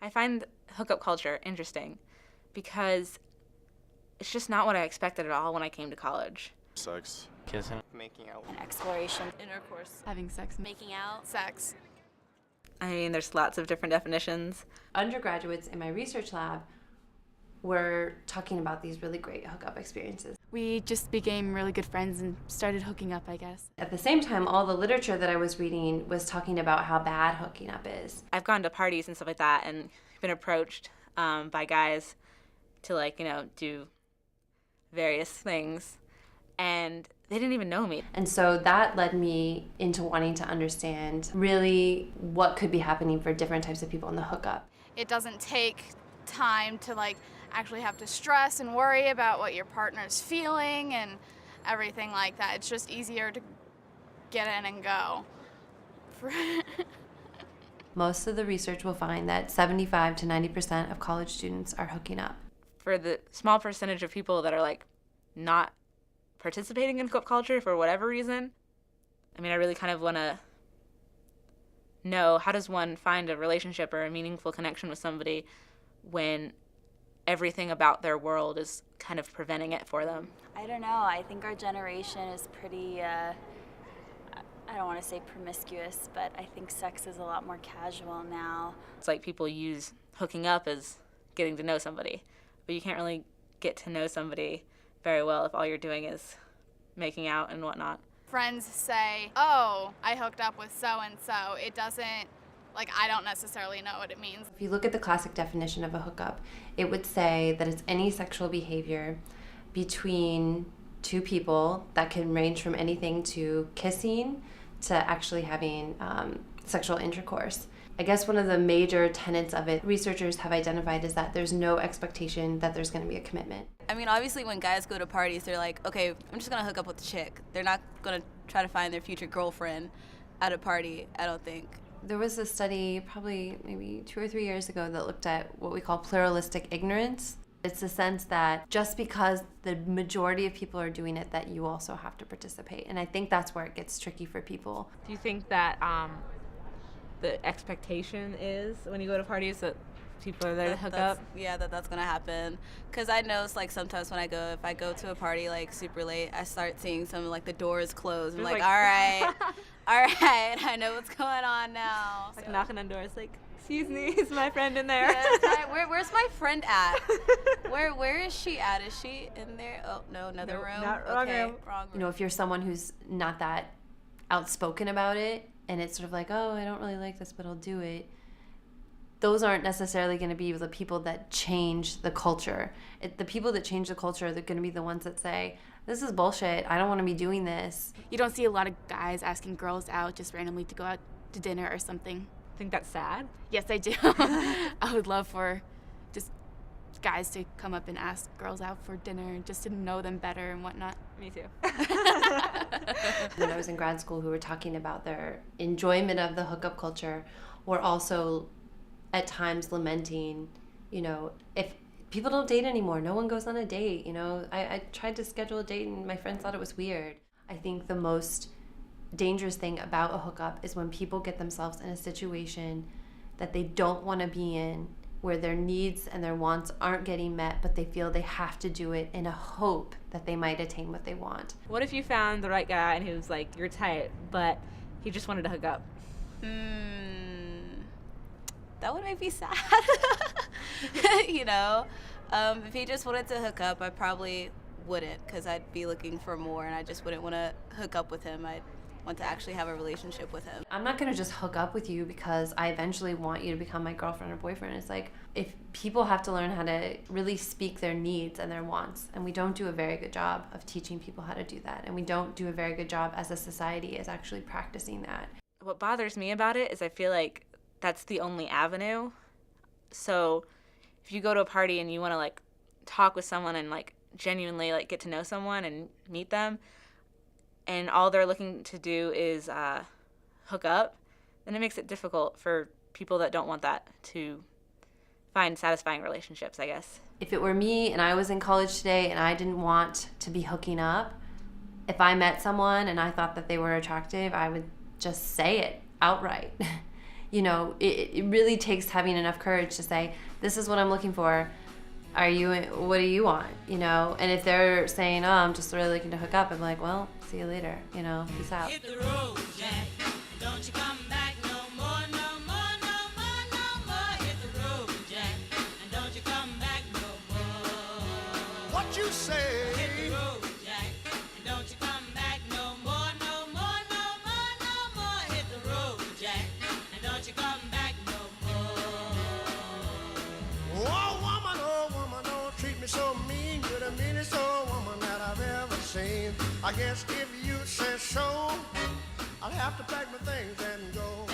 I find hookup culture interesting because it's just not what I expected at all when I came to college. Sex. Kissing. Making out. Exploration. Intercourse. Having sex. Making out. Sex. I mean, there's lots of different definitions. Undergraduates in my research lab were talking about these really great hookup experiences. We just became really good friends and started hooking up, I guess. At the same time, all the literature that I was reading was talking about how bad hooking up is. I've gone to parties and stuff like that and been approached by guys to, do various things. And they didn't even know me. And so that led me into wanting to understand really what could be happening for different types of people in the hookup. It doesn't take time to actually have to stress and worry about what your partner's feeling and everything like that. It's just easier to get in and go. Most of the research will find that 75 to 90% of college students are hooking up. For the small percentage of people that are not participating in hookup culture for whatever reason, I really kind of want to know, how does one find a relationship or a meaningful connection with somebody when everything about their world is kind of preventing it for them? I don't know. I think our generation is pretty, I don't want to say promiscuous, but I think sex is a lot more casual now. It's like people use hooking up as getting to know somebody, but you can't really get to know somebody very well if all you're doing is making out and whatnot. Friends say, oh, I hooked up with so-and-so. It doesn't, I don't necessarily know what it means. If you look at the classic definition of a hookup, it would say that it's any sexual behavior between two people that can range from anything to kissing to actually having sexual intercourse. I guess one of the major tenets of it researchers have identified is that there's no expectation that there's going to be a commitment. Obviously when guys go to parties, they're like, okay, I'm just going to hook up with the chick. They're not going to try to find their future girlfriend at a party, I don't think. There was a study probably maybe 2 or 3 years ago that looked at what we call pluralistic ignorance. It's the sense that just because the majority of people are doing it, that you also have to participate. And I think that's where it gets tricky for people. Do you think that the expectation is when you go to parties that people are there to hook up? Yeah, that's gonna happen. Cause I know it's sometimes when if I go to a party super late, I start seeing some the doors closed. I'm all right, I know what's going on now. So. Knocking on doors, excuse me, is my friend in there? Yeah, where's my friend at? Where is she at? Is she in there? Oh no, another room. Wrong room. Wrong room. If you're someone who's not that outspoken about it, and it's sort of oh, I don't really like this, but I'll do it. Those aren't necessarily going to be the people that change the culture. The people that change the culture are going to be the ones that say, this is bullshit, I don't want to be doing this. You don't see a lot of guys asking girls out just randomly to go out to dinner or something. Think that's sad? Yes, I do. I would love for just guys to come up and ask girls out for dinner just to know them better and whatnot. Me too. When I was in grad school, who were talking about their enjoyment of the hookup culture, were also at times lamenting, if people don't date anymore, no one goes on a date. I tried to schedule a date and my friends thought it was weird. I think the most dangerous thing about a hookup is when people get themselves in a situation that they don't want to be in, where their needs and their wants aren't getting met, but they feel they have to do it in a hope that they might attain what they want. What if you found the right guy and he was your type, but he just wanted to hook up? That would make me sad. If he just wanted to hook up, I probably wouldn't, because I'd be looking for more and I just wouldn't want to hook up with him. I'd want to actually have a relationship with him. I'm not going to just hook up with you because I eventually want you to become my girlfriend or boyfriend. It's if people have to learn how to really speak their needs and their wants, and we don't do a very good job of teaching people how to do that, and we don't do a very good job as a society as actually practicing that. What bothers me about it is I feel that's the only avenue. So if you go to a party and you want to talk with someone and genuinely get to know someone and meet them, and all they're looking to do is hook up, then it makes it difficult for people that don't want that to find satisfying relationships, I guess. If it were me and I was in college today and I didn't want to be hooking up, if I met someone and I thought that they were attractive, I would just say it outright. you know, it really takes having enough courage to say, this is what I'm looking for. What do you want? You know, and if they're saying, oh, I'm just really looking to hook up, I'm like, well, see you later, you know, peace out. Hit the road, Jack. Don't you come back no more, no more, no more, no more. Hit the road, Jack. And don't you come back no more. What you say? Hit the road, Jack. And don't you come back no more, no more, no more, no more. Hit the road, Jack. And don't you come back no more. Oh woman, don't treat me so mean. You're the meanest old woman that I've ever seen. I guess if you say so, I'll have to pack my things and go.